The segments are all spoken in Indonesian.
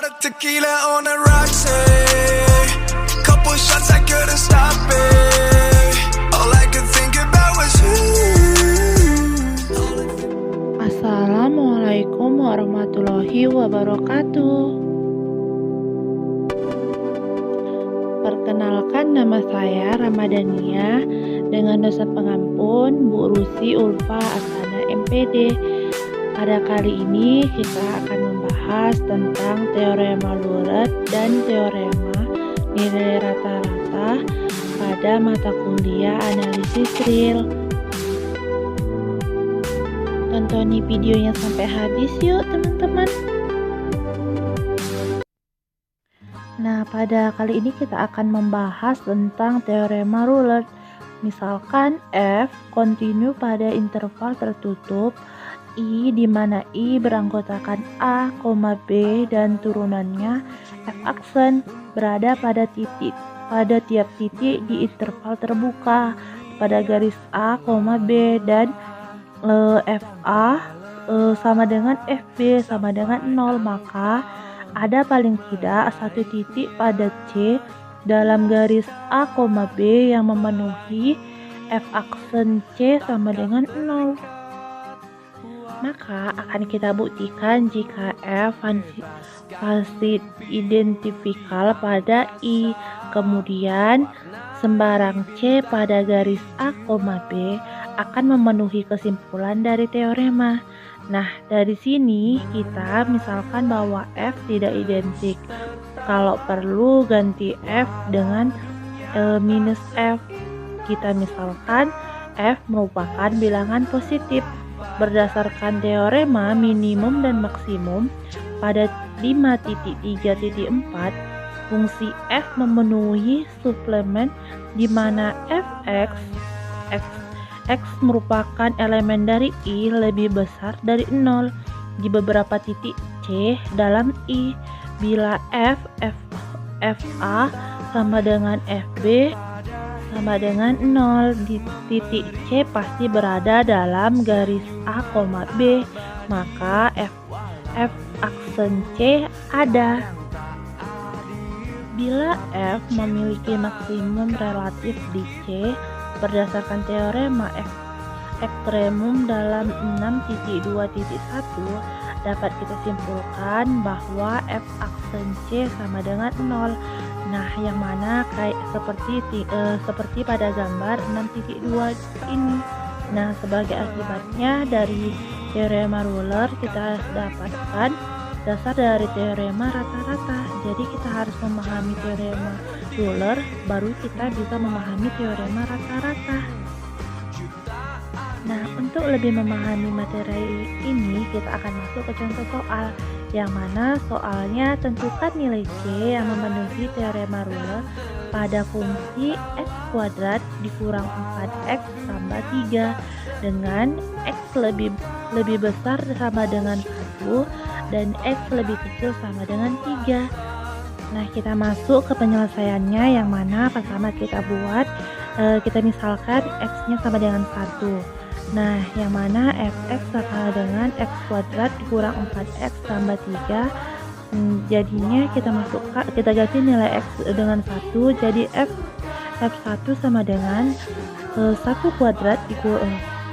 Tequila on the rocks, couple shots I couldn't stop it. All I could think about was you. Assalamualaikum warahmatullahi wabarakatuh. Perkenalkan, nama saya Ramadhania dengan dosen pengampun Bu Rusi Ulfa Asana MPD. Pada kali ini kita akan membahas tentang teorema Loolet dan teorema nilai rata-rata pada mata kuliah analisis real. Tonton videonya sampai habis yuk teman-teman. Nah, pada kali ini kita akan membahas tentang teorema Loolet. Misalkan F kontinu pada interval tertutup I, di mana I beranggotakan A, B dan turunannya F aksen berada pada tiap titik di interval terbuka pada garis A, B dan FA sama dengan FB sama dengan 0, maka ada paling tidak satu titik pada C dalam garis A, B yang memenuhi F aksen C sama dengan 0. Maka akan kita buktikan jika F fasid identifikal pada I, kemudian sembarang C pada garis A, B akan memenuhi kesimpulan dari teorema. Nah, dari sini kita misalkan bahwa F tidak identik. Kalau perlu ganti F dengan minus F. Kita misalkan F merupakan bilangan positif. Berdasarkan teorema minimum dan maksimum pada 5.3.4, fungsi F memenuhi suplemen di mana fx x merupakan elemen dari I lebih besar dari 0 di beberapa titik C dalam I. Bila fa sama dengan fb sama dengan 0 di titik C pasti berada dalam garis A, B, maka F aksen C ada. Bila F memiliki maksimum relatif di C berdasarkan teorema ekstremum dalam 6.2.1 dapat kita simpulkan bahwa F aksen C sama dengan 0. Nah, yang mana kayak seperti pada gambar 6.2 ini. Nah, sebagai akibatnya dari teorema Loolet kita dapatkan dasar dari teorema rata-rata. Jadi kita harus memahami teorema Loolet baru kita bisa memahami teorema rata-rata. Nah, untuk lebih memahami materi ini kita akan masuk ke contoh soal, yang mana soalnya tentukan nilai C yang memenuhi teorema Loolet pada fungsi x kuadrat dikurang 4x tambah 3 dengan x lebih besar sama dengan 1 dan x lebih kecil sama dengan 3. Nah, kita masuk ke penyelesaiannya, yang mana pertama kita buat kita misalkan x-nya sama dengan 1. Nah, yang mana fx sama dengan x kuadrat dikurang 4x tambah 3. Jadinya kita ganti nilai x dengan 1, jadi f1 sama dengan 1 kuadrat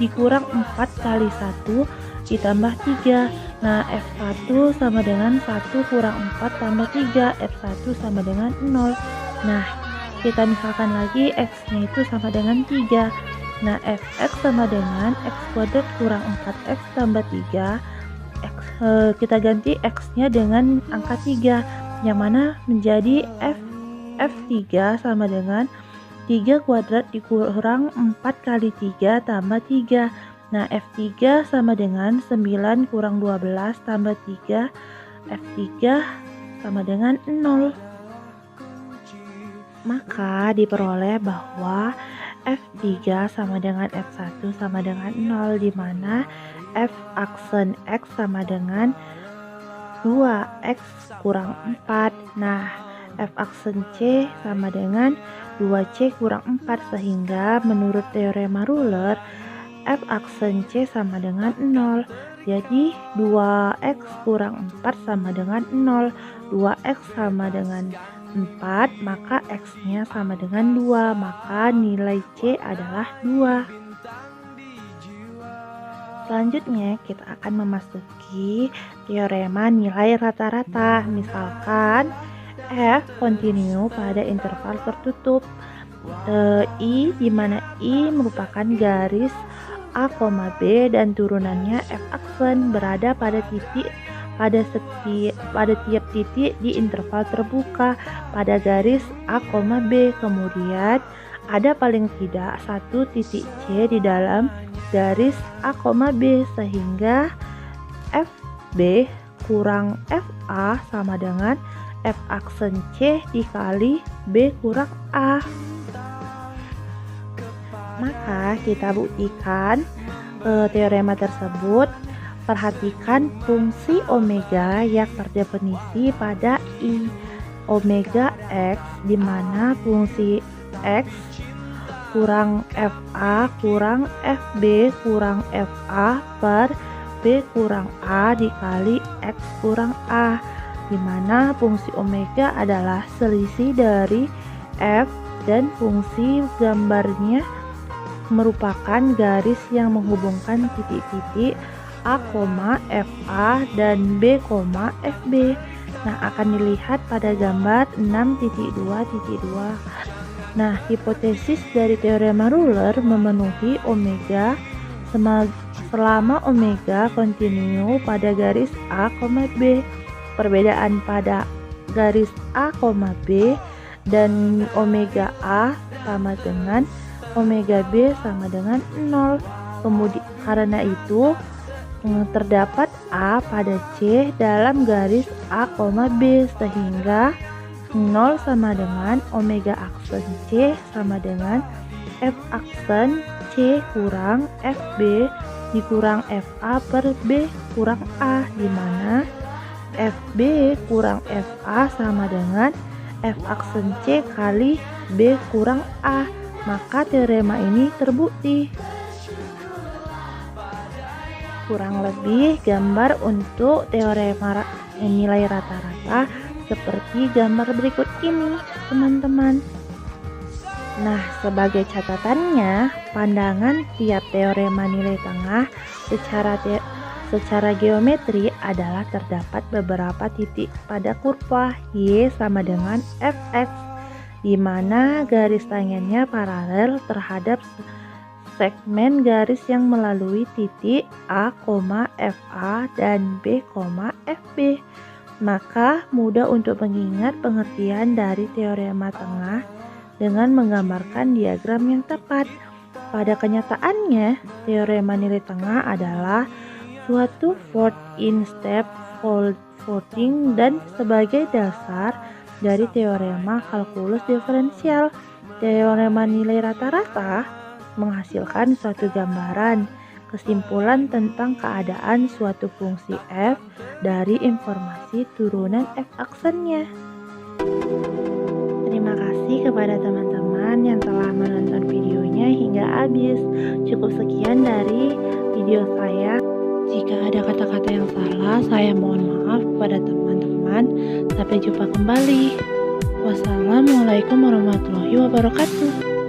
dikurang 4 kali 1 ditambah 3. Nah, f1 sama dengan 1 kurang 4 tambah 3, f1 sama dengan 0. Nah, kita misalkan lagi x-nya itu sama dengan 3. Nah, fx sama dengan x kuadrat kurang 4x tambah 3. Kita ganti x-nya dengan angka 3, yang mana menjadi f3 sama dengan 3 kuadrat dikurang 4 kali 3 tambah 3. Nah, f3 sama dengan 9 kurang 12 tambah 3. f3 sama dengan 0. Maka diperoleh bahwa F3 sama dengan F1 sama dengan 0, di mana F aksen X sama dengan 2X kurang 4. Nah, F aksen C sama dengan 2C kurang 4, sehingga menurut teorema Loolet F aksen C sama dengan 0. Jadi 2x kurang 4 sama dengan 0. 2x sama dengan 4, maka x-nya sama dengan 2, maka nilai C adalah 2. Selanjutnya kita akan memasuki teorema nilai rata-rata. Misalkan F kontinu pada interval tertutup. I di mana I merupakan garis A, B dan turunannya F aksen berada pada tiap titik di interval terbuka pada garis A, B. Kemudian ada paling tidak satu titik C di dalam garis A, B sehingga FB kurang FA sama dengan F aksen C dikali B kurang A. Maka kita buktikan teorema tersebut. Perhatikan fungsi omega yang terdefinisi pada I omega X, di mana fungsi X kurang FA kurang FB kurang FA per B kurang A dikali X kurang A, di mana fungsi omega adalah selisih dari F dan fungsi gambarnya merupakan garis yang menghubungkan titik-titik A, FA dan B, FB. Nah, akan dilihat pada gambar 6.2.2. Nah, hipotesis dari teorema Ruler memenuhi omega selama omega kontinu pada garis A, B. Perbedaan pada garis A, B dan omega A sama dengan omega B sama dengan 0. Kemudian karena itu terdapat A pada C dalam garis A, B sehingga 0 sama dengan omega aksen C sama dengan F aksen C kurang FB dikurang FA per B kurang A, di mana FB kurang FA sama dengan F aksen C kali B kurang A. Maka teorema ini terbukti. Kurang lebih gambar untuk teorema nilai rata-rata seperti gambar berikut ini, teman-teman. Nah, sebagai catatannya, pandangan tiap teorema nilai tengah secara geometri adalah terdapat beberapa titik pada kurva Y sama dengan Fx, di mana garis tangennya paralel terhadap segmen garis yang melalui titik A, FA dan B, FB. Maka mudah untuk mengingat pengertian dari teorema tengah dengan menggambarkan diagram yang tepat. Pada kenyataannya, teorema nilai tengah adalah suatu fourth-in step folding dan sebagai dasar dari teorema kalkulus diferensial. Teorema nilai rata-rata menghasilkan suatu gambaran kesimpulan tentang keadaan suatu fungsi f dari informasi turunan f aksennya. Terima kasih kepada teman-teman yang telah menonton videonya hingga habis. Cukup sekian dari video saya. Jika ada kata-kata yang salah, saya mohon maaf kepada teman-teman. Sampai jumpa kembali. Wassalamualaikum warahmatullahi wabarakatuh.